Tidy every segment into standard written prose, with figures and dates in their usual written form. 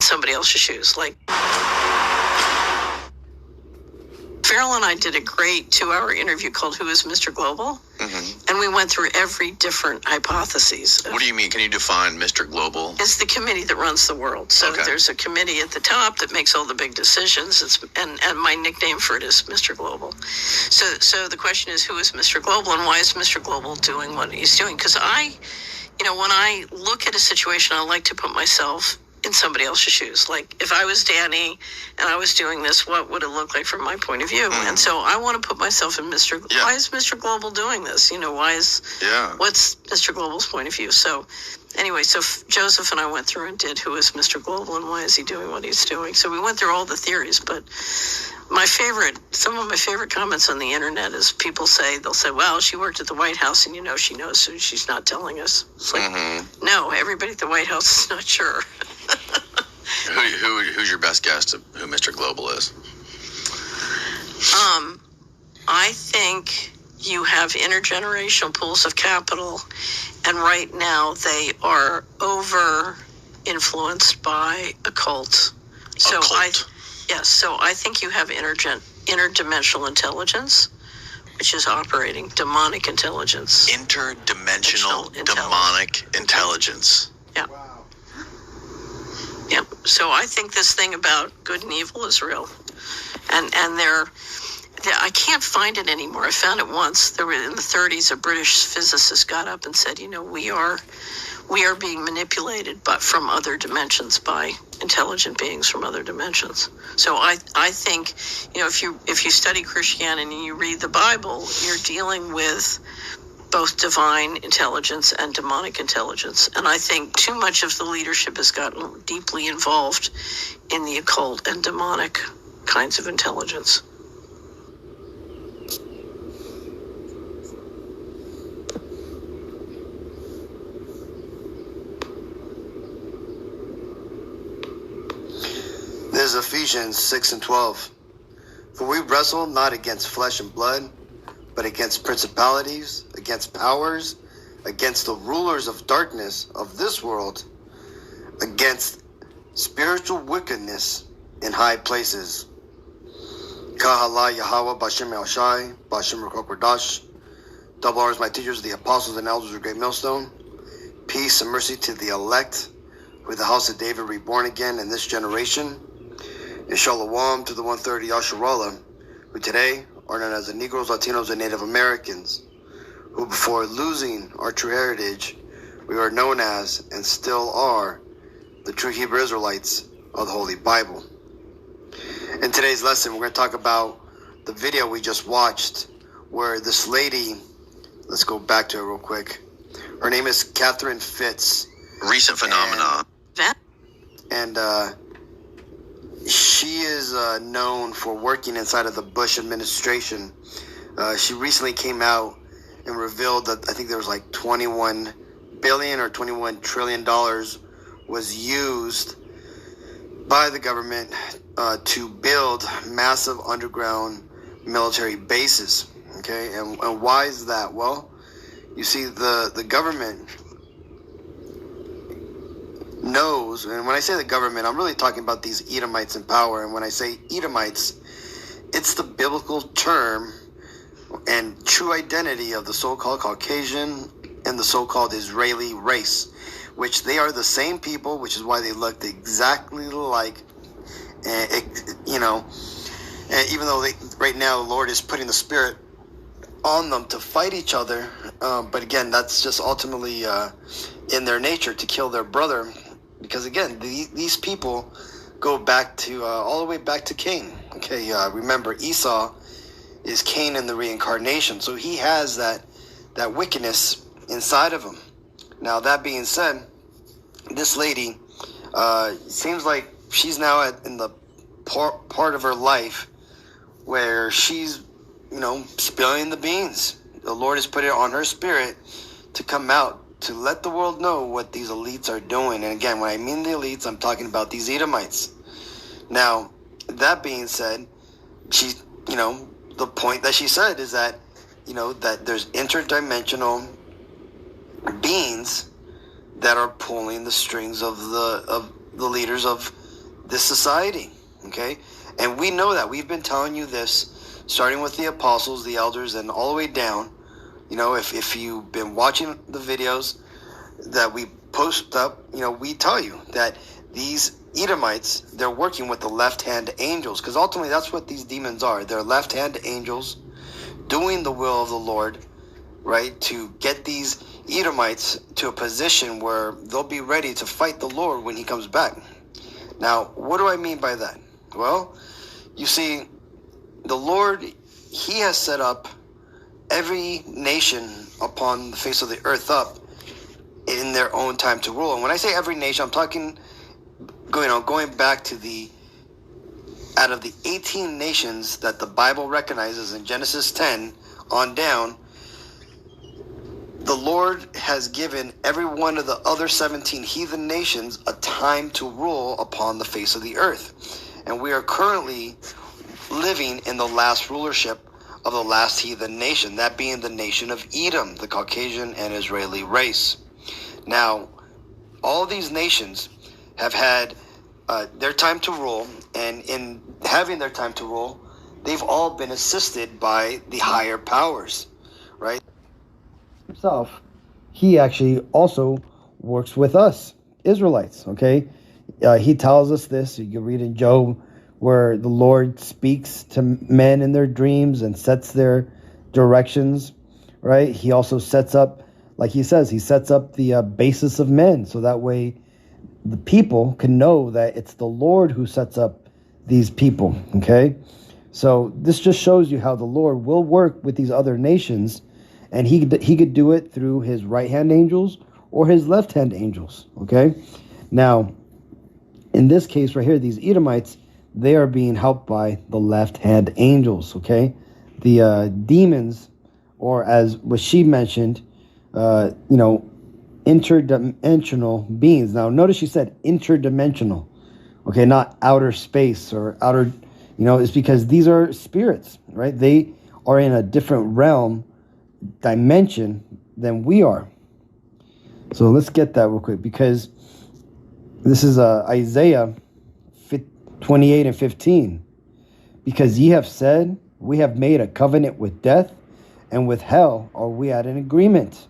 somebody else's shoes. Like, Farrell and I did a great 2-hour interview called Who is Mr. Global? Mm-hmm. And we went through every different hypotheses. What do you mean? Can you define Mr. Global? It's the committee that runs the world. So there's a committee at the top that makes all the big decisions. And my nickname for it is Mr. Global. So the question is, who is Mr. Global, and why is Mr. Global doing what he's doing? Because when I look at a situation, I like to put myself in somebody else's shoes. Like, if I was Danny and I was doing this, what would it look like from my point of view? And so I want to put myself in why is Mr. Global doing this? What's Mr. Global's point of view? So anyway, Joseph and I went through and did Who is Mr. Global and why is he doing what he's doing? So we went through all the theories, but some of my favorite comments on the internet is they'll say, well, she worked at the White House and she knows, so she's not telling us. It's like, no, everybody at the White House is not sure. Who's your best guess of who Mr. Global is? I think you have intergenerational pools of capital, and right now they are over influenced by a cult. So I think you have interdimensional intelligence, which is operating demonic intelligence. Interdimensional demonic intelligence. Yeah. Yeah. So I think this thing about good and evil is real, and I can't find it anymore. I found it once. There were in the 1930s, a British physicist got up and said, we are being manipulated, but from other dimensions by intelligent beings from other dimensions. So I think, if you study Christianity and you read the Bible, you're dealing with both divine intelligence and demonic intelligence. And I think too much of the leadership has gotten deeply involved in the occult and demonic kinds of intelligence. This is Ephesians 6:12. For we wrestle not against flesh and blood, but against principalities, against powers, against the rulers of darkness of this world, against spiritual wickedness in high places. Kahala Yahweh Bashim El Shai, Bashim Rakokordash. Double honors my teachers, the apostles and elders of Great Millstone. Peace and mercy to the elect, with the house of David reborn again in this generation. And Shalom to the 130 YASHAYA-LA, who today are known as the Negroes, Latinos, and Native Americans, who before losing our true heritage, we are known as, and still are, the true Hebrew Israelites of the Holy Bible. In today's lesson, we're going to talk about the video we just watched, where this lady, let's go back to her real quick. Her name is Catherine Fitz. Recent phenomenon. And she is known for working inside of the Bush administration. She recently came out and revealed that I think there was like $21 billion or $21 trillion was used by the government to build massive underground military bases. Okay, and why is that? Well, you see, the government knows, and when I say the government, I'm really talking about these Edomites in power. And when I say Edomites, it's the biblical term and true identity of the so-called Caucasian and the so-called Israeli race, which they are the same people, which is why they looked exactly like, and even though right now the Lord is putting the spirit on them to fight each other, but again, that's just ultimately in their nature to kill their brother. Because again, these people go back to all the way back to Cain. Okay, remember Esau is Cain in the reincarnation, so he has that wickedness inside of him. Now that being said, this lady seems like she's now in the part of her life where she's spilling the beans. The Lord has put it on her spirit to come out to let the world know what these elites are doing. And again, when I mean the elites, I'm talking about these Edomites. Now, that being said, the point that she said is that, that there's interdimensional beings that are pulling the strings of the leaders of this society, okay? And we know that. We've been telling you this, starting with the apostles, the elders, and all the way down. You know, if you've been watching the videos that we post up, you know, we tell you that these Edomites, they're working with the left-hand angels, because ultimately that's what these demons are. They're left-hand angels doing the will of the Lord, right, to get these Edomites to a position where they'll be ready to fight the Lord when he comes back. Now, what do I mean by that? Well, you see, the Lord, he has set up every nation upon the face of the earth up in their own time to rule. And when I say every nation, I'm talking, going back to out of the 18 nations that the Bible recognizes in Genesis 10 on down, the Lord has given every one of the other 17 heathen nations a time to rule upon the face of the earth. And we are currently living in the last rulership of the last heathen nation, that being the nation of Edom, the Caucasian and Israeli race. Now, all these nations have had their time to rule, and in having their time to rule, they've all been assisted by the higher powers, right? Himself, he actually also works with us, Israelites, okay? He tells us this. You can read in Job where the Lord speaks to men in their dreams and sets their directions, right? He also sets up, like he says, he sets up the basis of men, so that way the people can know that it's the Lord who sets up these people, okay? So this just shows you how the Lord will work with these other nations, and he could do it through his right-hand angels or his left-hand angels, okay? Now, in this case right here, these Edomites, they are being helped by the left-hand angels, okay? The demons, or as what she mentioned, interdimensional beings. Now, notice she said interdimensional, okay, not outer space or outer, it's because these are spirits, right? They are in a different realm, dimension than we are. So let's get that real quick, because this is Isaiah 28 and 15. Because ye have said, we have made a covenant with death, and with hell are we at an agreement.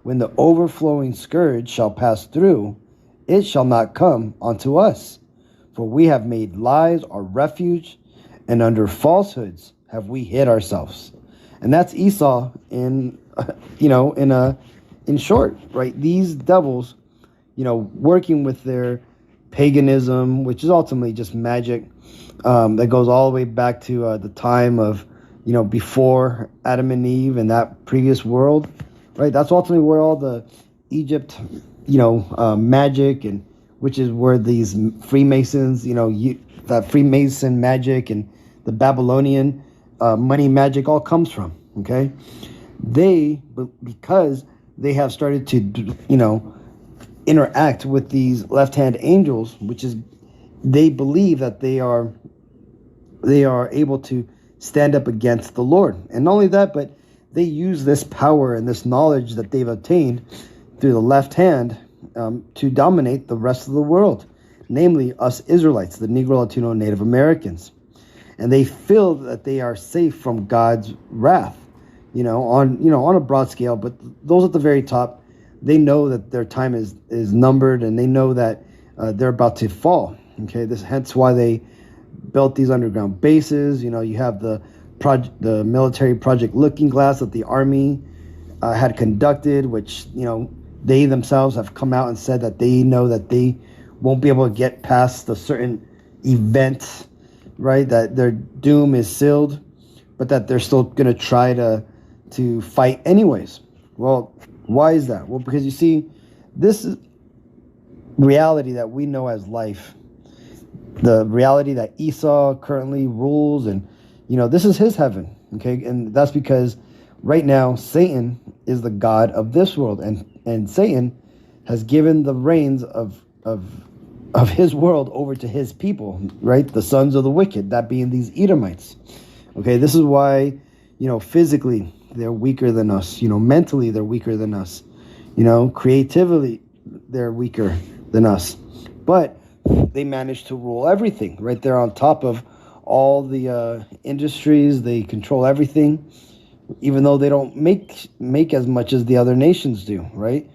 When the overflowing scourge shall pass through, it shall not come unto us. For we have made lies our refuge, and under falsehoods have we hid ourselves. And that's Esau in short, right? These devils, working with their paganism, which is ultimately just magic, that goes all the way back to the time of, before Adam and Eve and that previous world, right? That's ultimately where all the Egypt, magic, and which is where these Freemasons, that Freemason magic and the Babylonian money magic all comes from, okay? Because they have started to, interact with these left-hand angels, which is, they believe that they are able to stand up against the Lord. And not only that, but they use this power and this knowledge that they've obtained through the left hand to dominate the rest of the world, namely us Israelites, the Negro, Latino, Native Americans. And they feel that they are safe from God's wrath, on a broad scale. But those at the very top, they know that their time is numbered, and they know that they're about to fall. Okay, hence why they built these underground bases. You have the military Project Looking Glass that the Army had conducted, which they themselves have come out and said that they know that they won't be able to get past a certain event, right? That their doom is sealed, but that they're still going to try to fight anyways. Well, why is that? Well, because you see, this is reality that we know as life, the reality that Esau currently rules, and this is his heaven, okay? And that's because right now Satan is the god of this world, and Satan has given the reins of his world over to his people, right? The sons of the wicked, that being these Edomites. Okay, this is why physically they're weaker than us, mentally they're weaker than us, creatively they're weaker than us, but they manage to rule everything, right? They're on top of all the industries. They control everything, even though they don't make as much as the other nations do, right?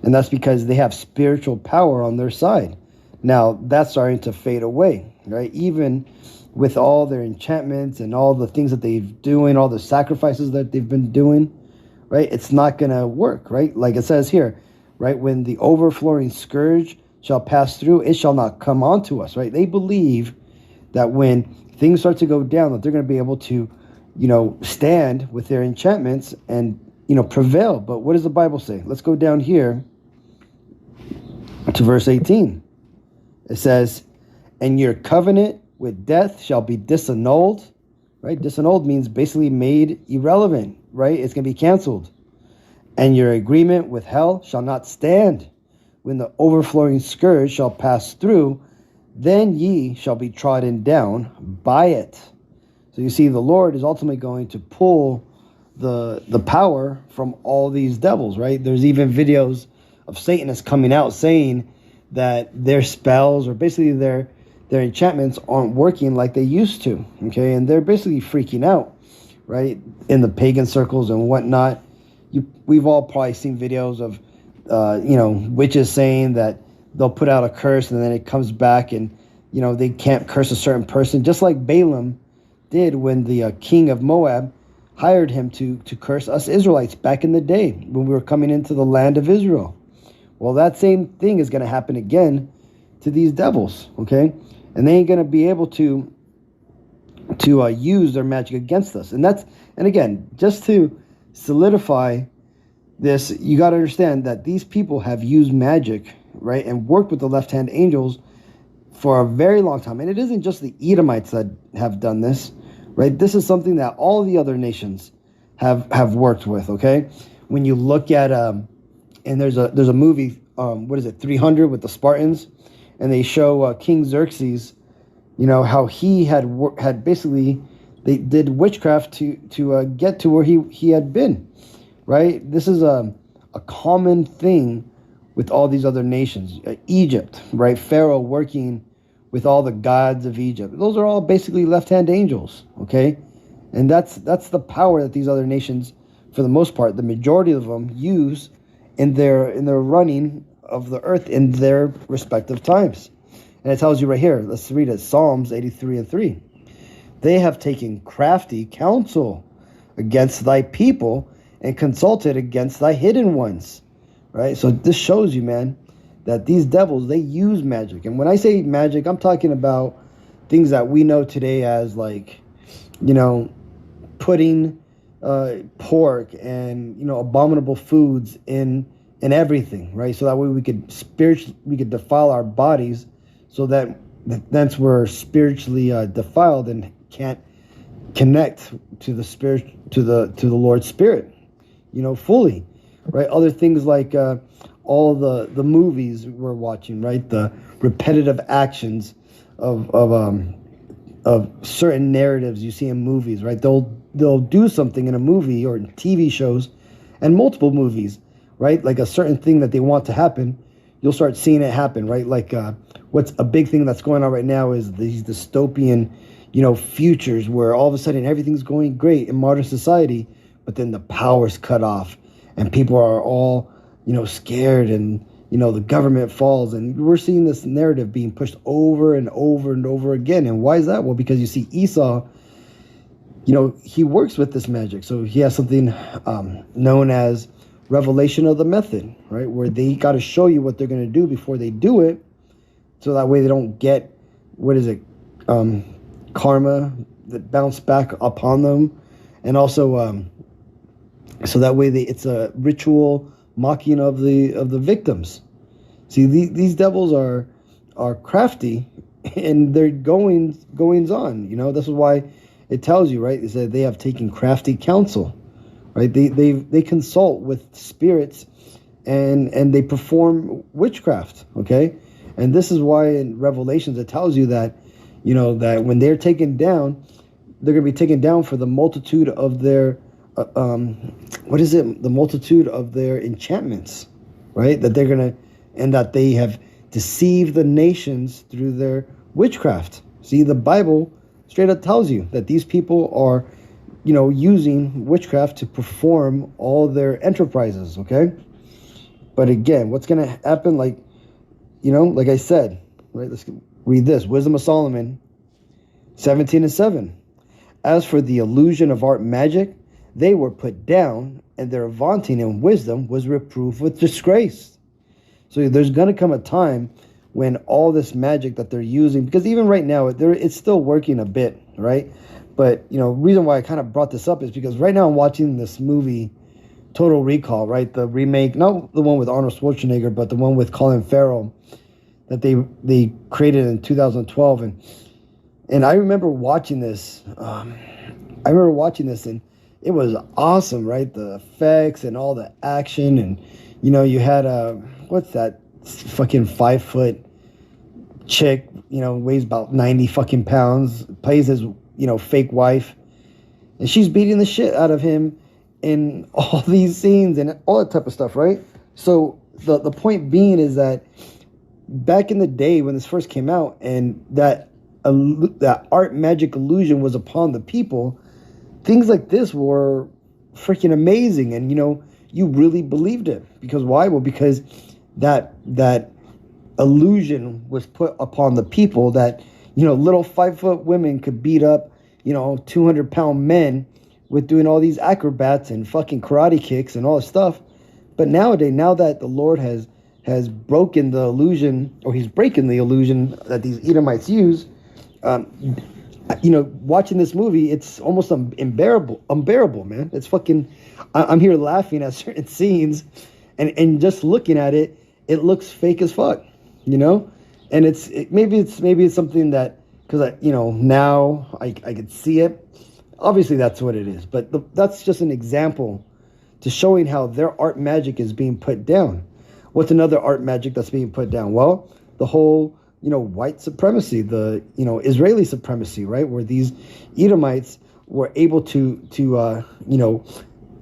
And that's because they have spiritual power on their side. Now, that's starting to fade away, right? Even with all their enchantments and all the things that they've doing, all the sacrifices that they've been doing, right? It's not going to work, right? Like it says here, right? When the overflowing scourge shall pass through, it shall not come onto us, right? They believe that when things start to go down, that they're going to be able to, stand with their enchantments and, prevail. But what does the Bible say? Let's go down here to verse 18. It says, and your covenant with death shall be disannulled, right? Disannulled means basically made irrelevant, right? It's going to be canceled. And your agreement with hell shall not stand. When the overflowing scourge shall pass through, then ye shall be trodden down by it. So you see, the Lord is ultimately going to pull the power from all these devils, right? There's even videos of Satanists coming out saying that their spells or basically their enchantments aren't working like they used to, okay? And they're basically freaking out, right? In the pagan circles and whatnot. We've all probably seen videos of, witches saying that they'll put out a curse and then it comes back and, they can't curse a certain person, just like Balaam did when the king of Moab hired him to curse us Israelites back in the day when we were coming into the land of Israel. Well, that same thing is going to happen again to these devils, okay? And they ain't going to be able to use their magic against us. And again, just to solidify this, you got to understand that these people have used magic, right, and worked with the left-hand angels for a very long time. And it isn't just the Edomites that have done this, right? This is something that all the other nations have worked with, okay? When you look at and there's a movie, 300 with the Spartans, and they show King Xerxes, how he had basically, they did witchcraft to get to where he had been, right? This is a common thing with all these other nations. Egypt, right? Pharaoh working with all the gods of Egypt. Those are all basically left-hand angels, okay? And that's the power that these other nations, for the most part, the majority of them use in their running of the earth in their respective times. And it tells you right here, let's read it, Psalms 83:3. They have taken crafty counsel against thy people and consulted against thy hidden ones. Right? So this shows you, man, that these devils, they use magic. And when I say magic, I'm talking about things that we know today as putting pork and abominable foods in everything, right? So that way we could defile our bodies, so that thence we're spiritually defiled and can't connect to the spirit, to the Lord's Spirit, fully, right? Other things like all the movies we're watching, right? The repetitive actions of certain narratives you see in movies, right? They'll do something in a movie or in TV shows and multiple movies, right? Like a certain thing that they want to happen, you'll start seeing it happen, right? Like what's a big thing that's going on right now is these dystopian, futures where all of a sudden everything's going great in modern society, but then the power's cut off and people are all, scared and, the government falls. And we're seeing this narrative being pushed over and over and over again. And why is that? Well, because you see Esau, he works with this magic. So he has something known as revelation of the method, right? Where they got to show you what they're going to do before they do it. So that way they don't get, karma that bounce back upon them. And also, so that way it's a ritual mocking of the victims. See, these devils are crafty and they're goings on. This is why it tells you, right? It said they have taken crafty counsel, right? They consult with spirits and they perform witchcraft, okay? And this is why in Revelations it tells you that, that when they're taken down, they're going to be taken down for the multitude of their, the multitude of their enchantments, right? That they're going to, and that they have deceive the nations through their witchcraft. See, the Bible straight up tells you that these people are, using witchcraft to perform all their enterprises, okay? But again, what's going to happen, like I said, right? Let's read this. Wisdom of Solomon 17:7. As for the illusion of art magic, they were put down, and their vaunting in wisdom was reproved with disgrace. So there's going to come a time when all this magic that they're using, because even right now, it's still working a bit, right? But, reason why I kind of brought this up is because right now I'm watching this movie, Total Recall, right? The remake, not the one with Arnold Schwarzenegger, but the one with Colin Farrell that they created in 2012. And I remember watching this. And it was awesome, right? The effects and all the action. And, you had what's that fucking 5-foot chick, weighs about 90 fucking pounds, plays his, fake wife. And she's beating the shit out of him in all these scenes and all that type of stuff, right? So the point being is that back in the day when this first came out and that art magic illusion was upon the people, things like this were freaking amazing. And, you really believed it. Because why? Well, because that illusion was put upon the people that, little 5-foot women could beat up, 200-pound men with doing all these acrobats and fucking karate kicks and all this stuff. But nowadays, now that the Lord has broken the illusion, or he's breaking the illusion that these Edomites use, watching this movie, it's almost unbearable, man. It's fucking, I'm here laughing at certain scenes, and just looking at it, it looks fake as fuck, and maybe it's something that, because now I could see it. Obviously, that's what it is, but that's just an example to showing how their art magic is being put down. What's another art magic that's being put down? Well, the whole, white supremacy, the, Israeli supremacy, right? Where these Edomites were able to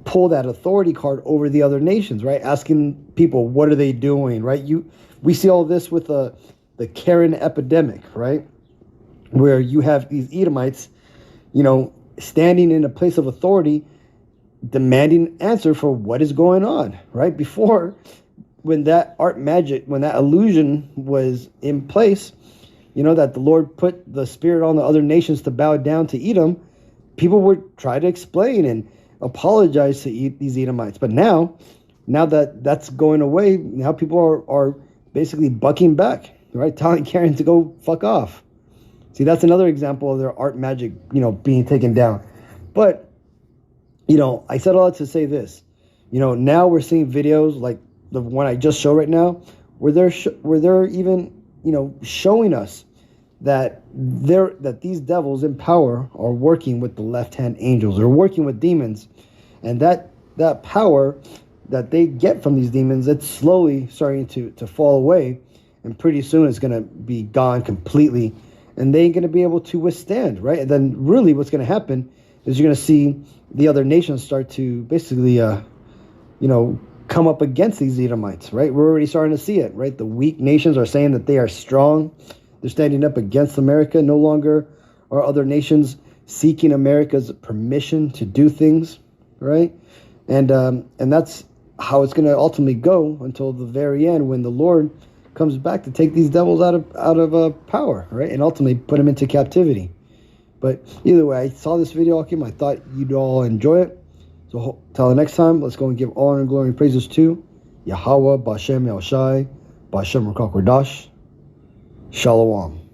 pull that authority card over the other nations, right? Asking people, what are they doing, right? We see all this with the Karen epidemic, right? Where you have these Edomites, standing in a place of authority, demanding an answer for what is going on, right? Before, when that art magic, when that illusion was in place, that the Lord put the spirit on the other nations to bow down to Edom, people would try to explain and apologize to these Edomites. But now that that's going away, now people are basically bucking back, right? Telling Karen to go fuck off. See, that's another example of their art magic, being taken down. But, I said all that to say this. Now we're seeing videos like the one I just showed right now, where they're even, showing us that these devils in power are working with the left-hand angels. They're working with demons. And that power that they get from these demons, it's slowly starting to fall away. And pretty soon it's going to be gone completely. And they ain't going to be able to withstand, right? And then really what's going to happen is you're going to see the other nations start to basically, come up against these Edomites, right? We're already starting to see it, right? The weak nations are saying that they are strong. They're standing up against America. No longer are other nations seeking America's permission to do things, right? And that's how it's going to ultimately go until the very end, when the Lord comes back to take these devils out of power, right? And ultimately put them into captivity. But either way, I saw this video, Akim. I thought you'd all enjoy it. So till the next time, let's go and give honor and glory and praises to Yahweh, Bashem, El Shai, Bashem, Rakak, Radash. Shalom.